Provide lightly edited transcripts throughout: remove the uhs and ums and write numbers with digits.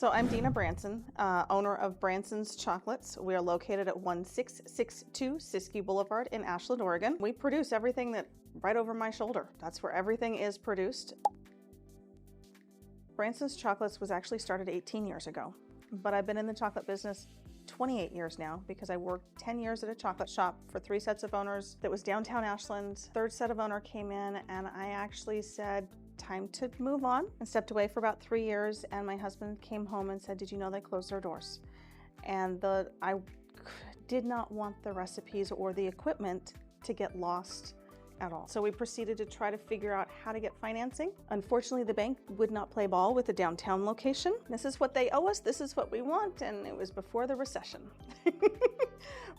So I'm Deena Branson, owner of Branson's Chocolates. We are located at 1662 Siskiyou Boulevard in Ashland, Oregon. We produce everything that right over my shoulder. That's where everything is produced. Branson's Chocolates was actually started 18 years ago, but I've been in the chocolate business 28 years now because I worked 10 years at a chocolate shop for 3 sets of owners that was downtown Ashland. Third set of owner came in and I actually said, time to move on, and stepped away for about 3 years, and my husband came home and said, did you know they closed their doors? And I did not want the recipes or the equipment to get lost at all. So we proceeded to try to figure out how to get financing. Unfortunately, the bank would not play ball with the downtown location. This is what they owe us, this is what we want, and it was before the recession.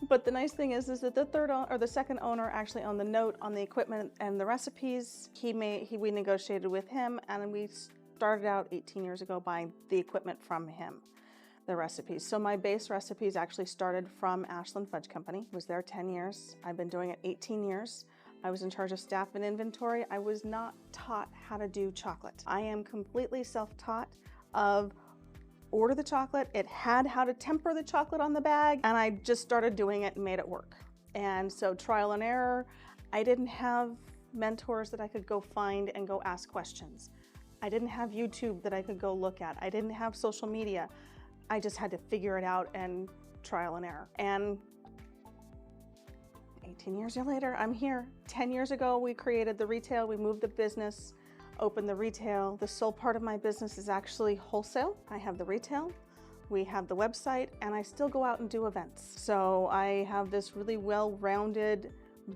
But the nice thing is that the second owner actually owned the note on the equipment and the recipes. We negotiated with him, and we started out 18 years ago buying the equipment from him, the recipes. So my base recipes actually started from Ashland Fudge Company. I was there 10 years. I've been doing it 18 years. I was in charge of staff and inventory. I was not taught how to do chocolate. I am completely self-taught of order the chocolate. It had how to temper the chocolate on the bag, and I just started doing it and made it work. And so trial and error. I didn't have mentors that I could go find and go ask questions. I didn't have YouTube that I could go look at. I didn't have social media. I just had to figure it out and trial and error. And 18 years later, I'm here. 10 years ago, we created the retail. We moved the business, opened the retail. The sole part of my business is actually wholesale. I have the retail, we have the website, and I still go out and do events. So I have this really well-rounded,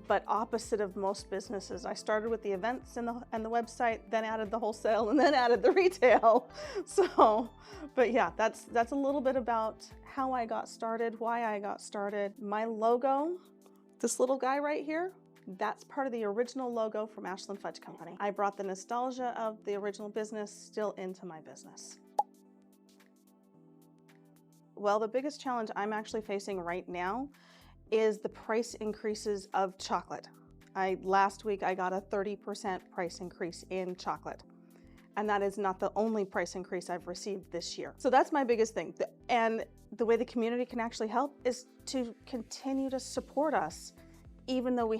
but opposite of most businesses. I started with the events and the website, then added the wholesale, and then added the retail. So, but yeah, that's a little bit about how I got started, why I got started. My logo, this little guy right here, that's part of the original logo from Ashland Fudge Company. I brought the nostalgia of the original business still into my business. Well, the biggest challenge I'm actually facing right now is the price increases of chocolate. Last week I got a 30% price increase in chocolate. And that is not the only price increase I've received this year. So that's my biggest thing. And the way the community can actually help is to continue to support us, even though we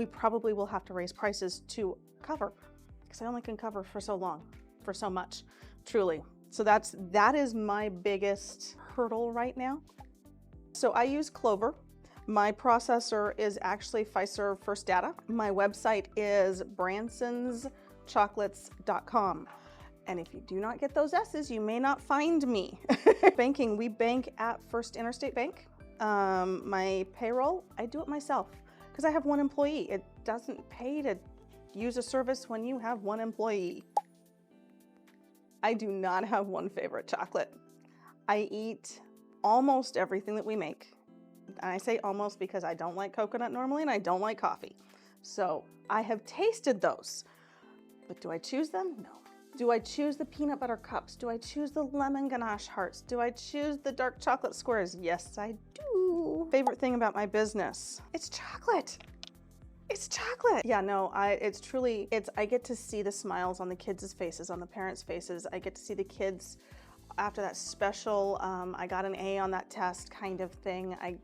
probably will have to raise prices to cover, because I only can cover for so long, for so much, truly. So that is my biggest hurdle right now. So I use Clover. My processor is actually Fiserv First Data. My website is bransonschocolates.com. And if you do not get those S's, you may not find me. Banking, we bank at First Interstate Bank. My payroll, I do it myself because I have 1 employee. It doesn't pay to use a service when you have 1 employee. I do not have one favorite chocolate. I eat almost everything that we make. And I say almost because I don't like coconut normally and I don't like coffee. So I have tasted those, but do I choose them? No. Do I choose the peanut butter cups? Do I choose the lemon ganache hearts? Do I choose the dark chocolate squares? Yes, I do. Favorite thing about my business? It's chocolate. It's chocolate. Yeah, no, I get to see the smiles on the kids' faces, on the parents' faces. I get to see the kids after that special, I got an A on that test kind of thing. I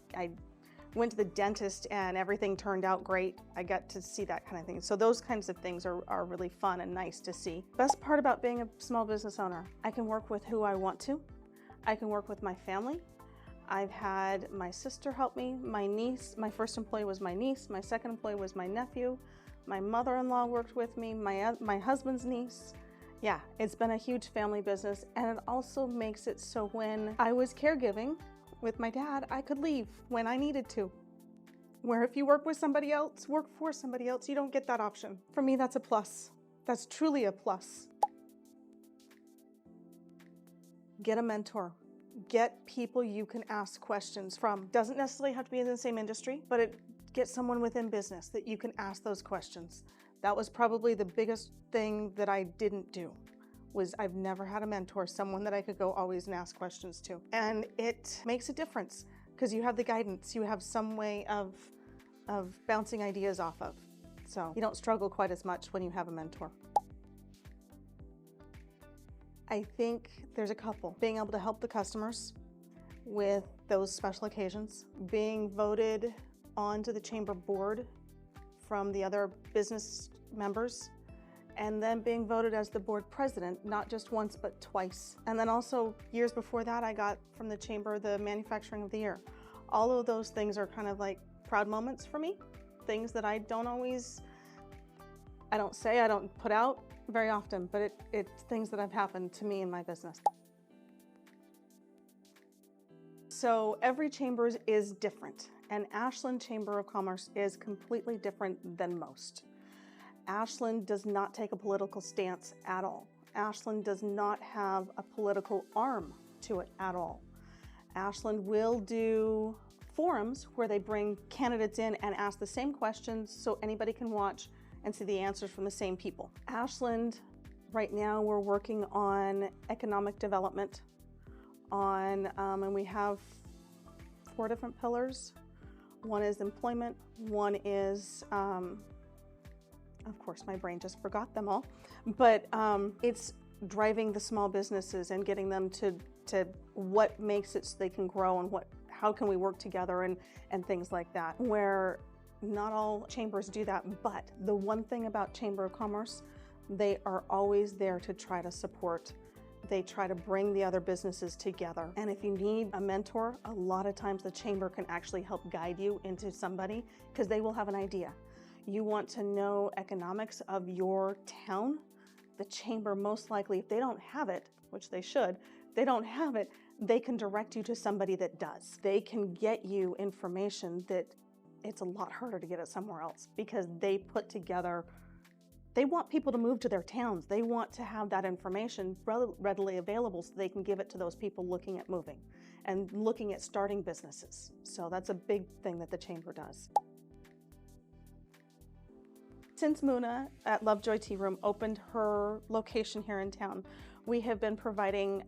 went to the dentist and everything turned out great. I got to see that kind of thing. So those kinds of things are really fun and nice to see. Best part about being a small business owner, I can work with who I want to. I can work with my family. I've had my sister help me, my niece. My first employee was my niece. My second employee was my nephew. My mother-in-law worked with me, my husband's niece. Yeah, it's been a huge family business, and it also makes it so when I was caregiving with my dad, I could leave when I needed to. Where if you work with somebody else, work for somebody else, you don't get that option. For me, that's a plus. That's truly a plus. Get a mentor. Get people you can ask questions from. Doesn't necessarily have to be in the same industry, but get someone within business that you can ask those questions. That was probably the biggest thing that I didn't do, was I've never had a mentor, someone that I could go always and ask questions to. And it makes a difference because you have the guidance, you have some way of bouncing ideas off of. So you don't struggle quite as much when you have a mentor. I think there's a couple. Being able to help the customers with those special occasions, being voted onto the chamber board from the other business members, and then being voted as the board president, not just once, but twice. And then also years before that, I got from the chamber the manufacturing of the year. All of those things are kind of like proud moments for me, things that I don't put out very often, but it's things that have happened to me in my business. So every chamber is different, and Ashland Chamber of Commerce is completely different than most. Ashland does not take a political stance at all. Ashland does not have a political arm to it at all. Ashland will do forums where they bring candidates in and ask the same questions so anybody can watch and see the answers from the same people. Ashland, right now we're working on economic development and we have 4 different pillars. One is employment, one is, of course, my brain just forgot them all, but it's driving the small businesses and getting them to what makes it so they can grow and how can we work together and things like that, where not all chambers do that. But the one thing about Chamber of Commerce, they are always there to try to support. They try to bring the other businesses together. And if you need a mentor, a lot of times the chamber can actually help guide you into somebody because they will have an idea. You want to know economics of your town, the chamber most likely, if they don't have it, which they should, if they don't have it, they can direct you to somebody that does. They can get you information that it's a lot harder to get it somewhere else because they put together, they want people to move to their towns. They want to have that information readily available so they can give it to those people looking at moving and looking at starting businesses. So that's a big thing that the chamber does. Since Muna at Lovejoy Tea Room opened her location here in town, we have been providing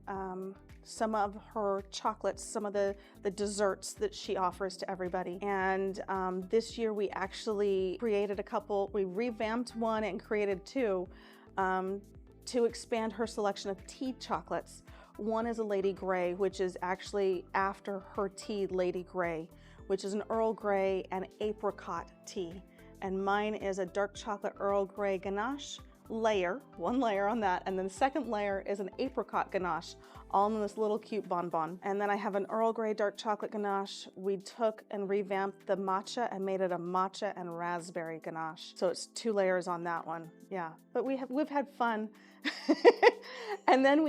some of her chocolates, some of the desserts that she offers to everybody. And this year we actually created a couple, we revamped one and created 2 to expand her selection of tea chocolates. One is a Lady Grey, which is actually after her tea, Lady Grey, which is an Earl Grey and apricot tea. And mine is a dark chocolate Earl Grey ganache layer, 1 layer on that, and then the second layer is an apricot ganache, all in this little cute bonbon. And then I have an Earl Grey dark chocolate ganache. We took and revamped the matcha and made it a matcha and raspberry ganache. So it's 2 layers on that one, yeah. But we've had fun. And then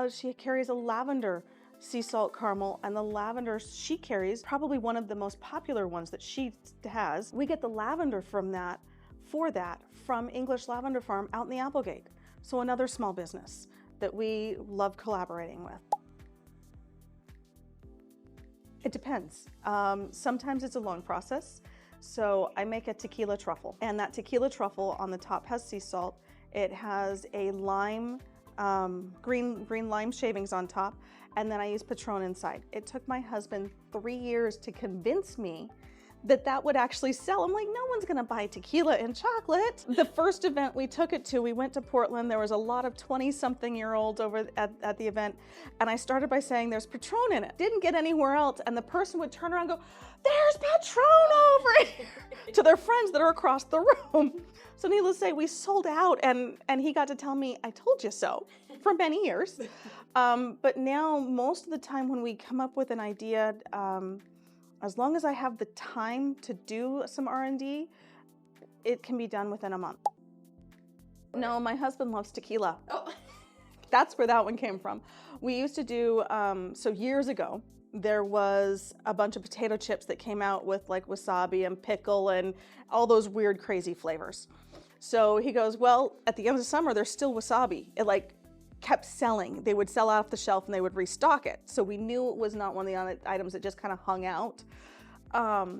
she carries a lavender sea salt caramel, and the lavender she carries, probably one of the most popular ones that she has. We get the lavender from English Lavender Farm out in the Applegate. So another small business that we love collaborating with. It depends. Sometimes it's a long process. So I make a tequila truffle, and that tequila truffle on the top has sea salt. It has a lime, green lime shavings on top, and then I use Patron inside. It took my husband 3 years to convince me that would actually sell. I'm like, no one's gonna buy tequila and chocolate. The first event we took it to, we went to Portland. There was a lot of 20-something-year-olds over at the event. And I started by saying, there's Patron in it. Didn't get anywhere else. And the person would turn around and go, there's Patron over here, to their friends that are across the room. So needless to say, we sold out, and he got to tell me, I told you so, for many years. But now, most of the time when we come up with an idea, as long as I have the time to do some R&D, it can be done within a month. No, my husband loves tequila. Oh. That's where that one came from. We used to do, so years ago, there was a bunch of potato chips that came out with like wasabi and pickle and all those weird, crazy flavors. So he goes, well, at the end of the summer, there's still wasabi. It like kept selling. They would sell off the shelf and they would restock it. So we knew it was not one of the items that just kind of hung out.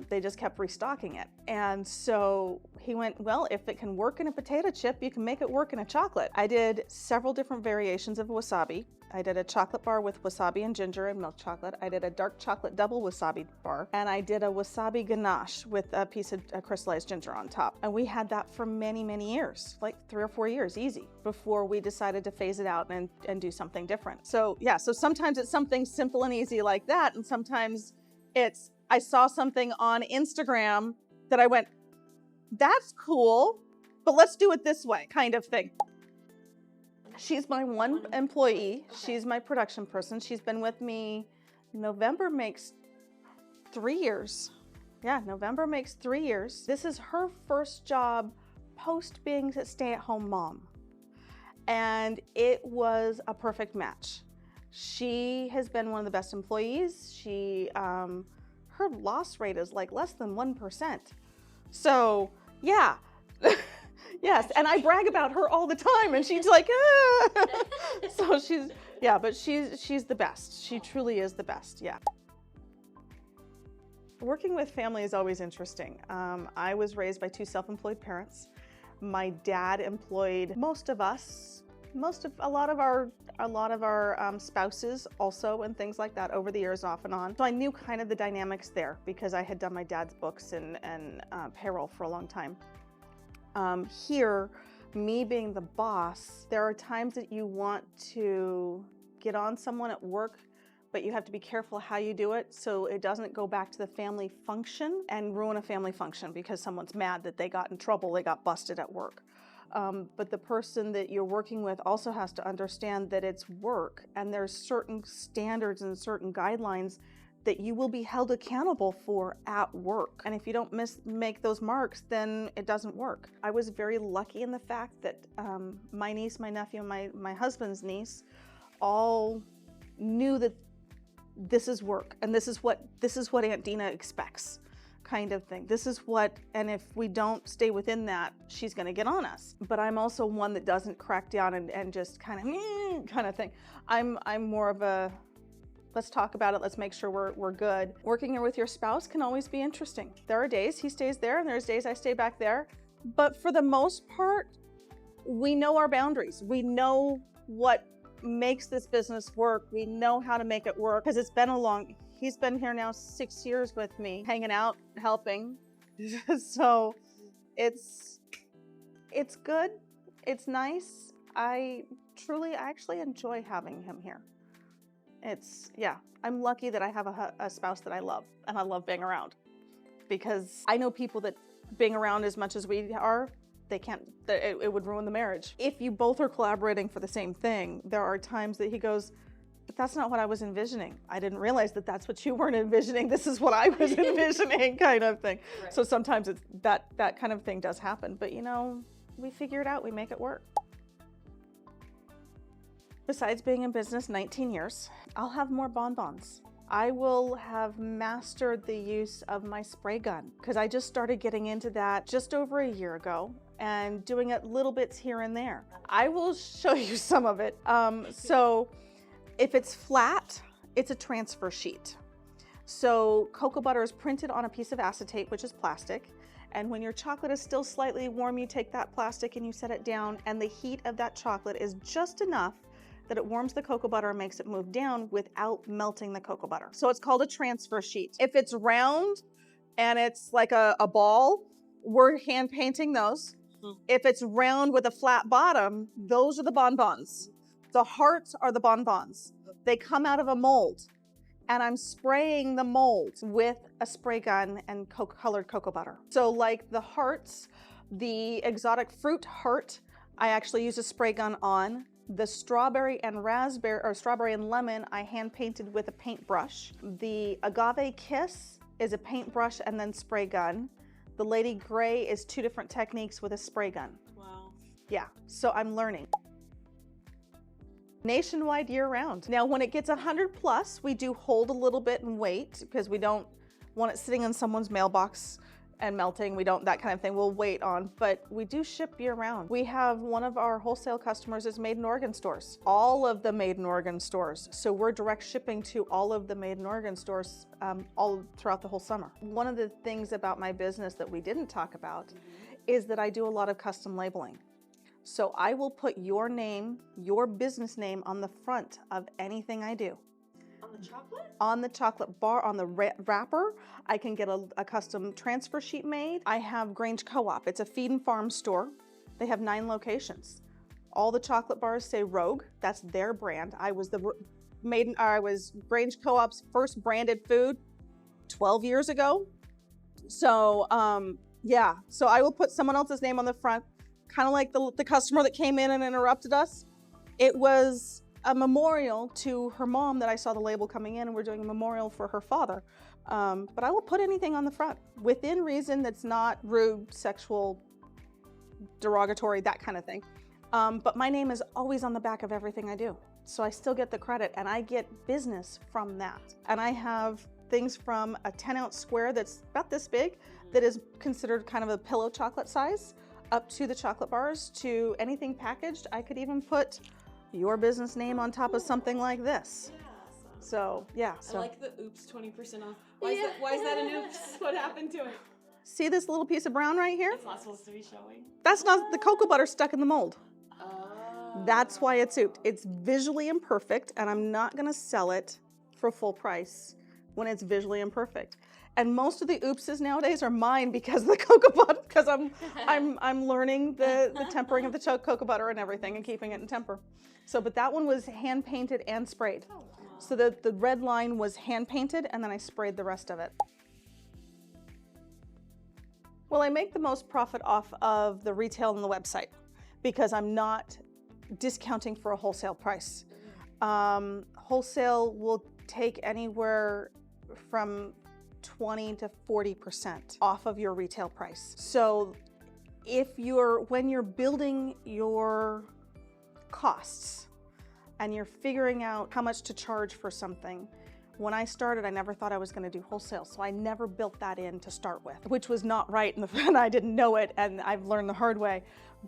They just kept restocking it. And so he went, well, if it can work in a potato chip, you can make it work in a chocolate. I did several different variations of wasabi. I did a chocolate bar with wasabi and ginger and milk chocolate. I did a dark chocolate double wasabi bar. And I did a wasabi ganache with a piece of crystallized ginger on top. And we had that for many, many years, like 3 or 4 years, easy, before we decided to phase it out and do something different. So yeah, so sometimes it's something simple and easy like that. And sometimes it's, I saw something on Instagram that I went, that's cool, but let's do it this way, kind of thing. She's my one employee. She's my production person. She's been with me, November makes 3 years. Yeah, November makes 3 years. This is her first job post being a stay-at-home mom. And it was a perfect match. She has been one of the best employees. Her loss rate is like less than 1%. So yeah, yes. And I brag about her all the time and she's like, ah. So but she's the best. She truly is the best, yeah. Working with family is always interesting. I was raised by 2 self-employed parents. My dad employed a lot of our spouses also, and things like that over the years, off and on. So I knew kind of the dynamics there because I had done my dad's books and payroll for a long time. Here, me being the boss, there are times that you want to get on someone at work, but you have to be careful how you do it so it doesn't go back to the family function and ruin a family function because someone's mad that they got in trouble, they got busted at work. But the person that you're working with also has to understand that it's work and there's certain standards and certain guidelines that you will be held accountable for at work. And if you don't make those marks, then it doesn't work. I was very lucky in the fact that my niece, my nephew, and my husband's niece all knew that this is work and this is what Aunt Deena expects, kind of thing. This is what, and if we don't stay within that, she's gonna get on us. But I'm also one that doesn't crack down and just kind of thing. I'm more of a, let's talk about it, let's make sure we're good. Working here with your spouse can always be interesting. There are days he stays there and there's days I stay back there. But for the most part, we know our boundaries. We know what makes this business work. We know how to make it work because he's been here now 6 years with me, hanging out, helping. So it's good. It's nice. I actually enjoy having him here. I'm lucky that I have a spouse that I love and I love being around, because I know people that being around as much as we are, it would ruin the marriage. If you both are collaborating for the same thing, there are times that he goes, but that's not what I was envisioning. I didn't realize that that's what you weren't envisioning. This is what I was envisioning, kind of thing. Right. So sometimes that kind of thing does happen, but we figure it out, we make it work. Besides being in business 19 years, I'll have more bonbons. I will have mastered the use of my spray gun because I just started getting into that just over a year ago and doing it little bits here and there. I will show you some of it. So if it's flat, it's a transfer sheet. So cocoa butter is printed on a piece of acetate, which is plastic. And when your chocolate is still slightly warm, you take that plastic and you set it down, and the heat of that chocolate is just enough that it warms the cocoa butter and makes it move down without melting the cocoa butter. So it's called a transfer sheet. If it's round and it's like a ball, we're hand painting those. If it's round with a flat bottom, those are the bonbons. The hearts are the bonbons. They come out of a mold, and I'm spraying the mold with a spray gun and colored cocoa butter. So like the hearts, the exotic fruit heart, I actually use a spray gun on. The strawberry and raspberry, or strawberry and lemon, I hand painted with a paintbrush. The agave kiss is a paintbrush and then spray gun. The lady gray is 2 different techniques with a spray gun. Wow. Yeah, so I'm learning. Nationwide, year round. Now, when it gets 100 plus, we do hold a little bit and wait because we don't want it sitting in someone's mailbox and melting. We don't, that kind of thing, we'll wait on, but we do ship year round. We have one of our wholesale customers is Made in Oregon stores, all of the Made in Oregon stores. So we're direct shipping to all of the Made in Oregon stores all throughout the whole summer. One of the things about my business that we didn't talk about is that I do a lot of custom labeling. So I will put your name, your business name on the front of anything I do. On the chocolate? On the chocolate bar, on the wrapper. I can get a custom transfer sheet made. I have Grange Co-op. It's a feed and farm store. They have 9 locations. All the chocolate bars say Rogue. That's their brand. I was Grange Co-op's first branded food 12 years ago. So yeah, so I will put someone else's name on the front, kind of like the customer that came in and interrupted us. It was a memorial to her mom that I saw the label coming in, and we're doing a memorial for her father. But I will put anything on the front within reason that's not rude, sexual, derogatory, that kind of thing. But my name is always on the back of everything I do. So I still get the credit and I get business from that. And I have things from a 10-ounce square that's about this big that is considered kind of a pillow chocolate size, up to the chocolate bars, to anything packaged. I could even put your business name on top of something like this. Yeah, so yeah. So I like the oops 20% off. Why is that an oops? What happened to it? See this little piece of brown right here? It's not supposed to be showing. That's not the cocoa butter stuck in the mold. Oh. That's why it's ooped. It's visually imperfect, and I'm not gonna sell it for full price when it's visually imperfect. And most of the oopses nowadays are mine because of the cocoa butter, because I'm learning the tempering of the cocoa butter and everything and keeping it in temper. So, but that one was hand painted and sprayed. Oh, wow. So the red line was hand painted, and then I sprayed the rest of it. Well, I make the most profit off of the retail and the website because I'm not discounting for a wholesale price. Wholesale will take anywhere from 20 to 40% off of your retail price. So when you're building your costs and you're figuring out how much to charge for something, when I started, I never thought I was going to do wholesale, so I never built that in to start with, which was not right, and I didn't know it, and I've learned the hard way.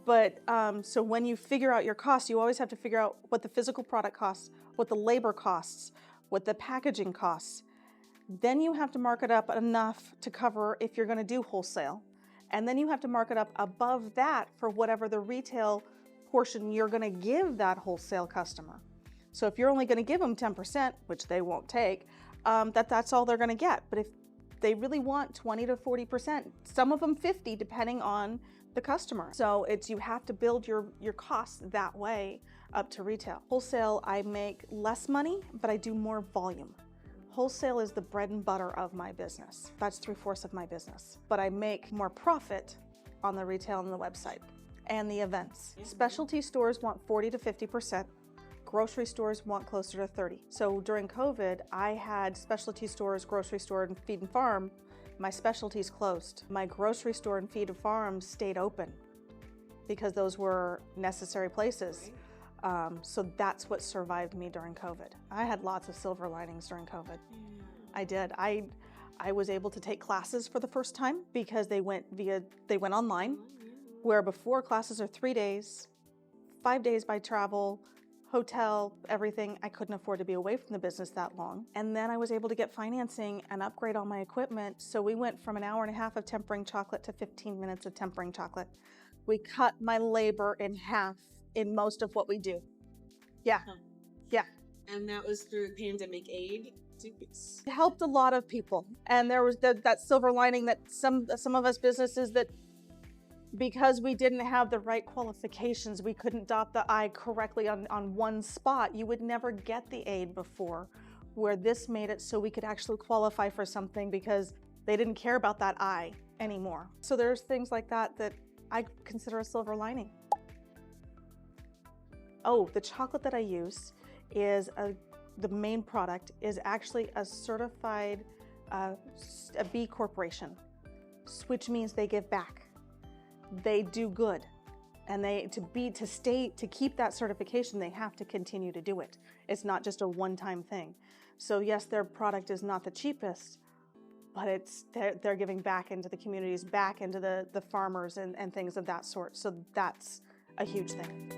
But so when you figure out your costs, you always have to figure out what the physical product costs, what the labor costs, what the packaging costs. Then you have to mark it up enough to cover if you're going to do wholesale. And then you have to mark it up above that for whatever the retail portion you're going to give that wholesale customer. So if you're only going to give them 10%, which they won't take, that's all they're going to get. But if they really want 20 to 40%, some of them 50, depending on the customer. So you have to build your costs that way up to retail. Wholesale, I make less money, but I do more volume. Wholesale is the bread and butter of my business. That's 3/4 of my business. But I make more profit on the retail and the website and the events. Specialty stores want 40 to 50%. Grocery stores want closer to 30. So during COVID, I had specialty stores, grocery store, and feed and farm. My specialties closed. My grocery store and feed and farm stayed open because those were necessary places. So that's what survived me during COVID. I had lots of silver linings during COVID. I did. I was able to take classes for the first time because they went online, where before classes are 3 days, 5 days by travel, hotel, everything. I couldn't afford to be away from the business that long. And then I was able to get financing and upgrade all my equipment. So we went from an hour and a half of tempering chocolate to 15 minutes of tempering chocolate. We cut my labor in half in most of what we do. Yeah. Yeah. And that was through pandemic aid? It helped a lot of people. And there was that silver lining that some of us businesses that, because we didn't have the right qualifications, we couldn't dot the I correctly on one spot, you would never get the aid before, where this made it so we could actually qualify for something because they didn't care about that I anymore. So there's things like that I consider a silver lining. Oh, the chocolate that I use is the main product is actually a certified a B corporation, which means they give back. They do good, and to keep that certification, they have to continue to do it. It's not just a one-time thing. So yes, their product is not the cheapest, but they're giving back into the communities, back into the farmers and things of that sort. So that's a huge thing.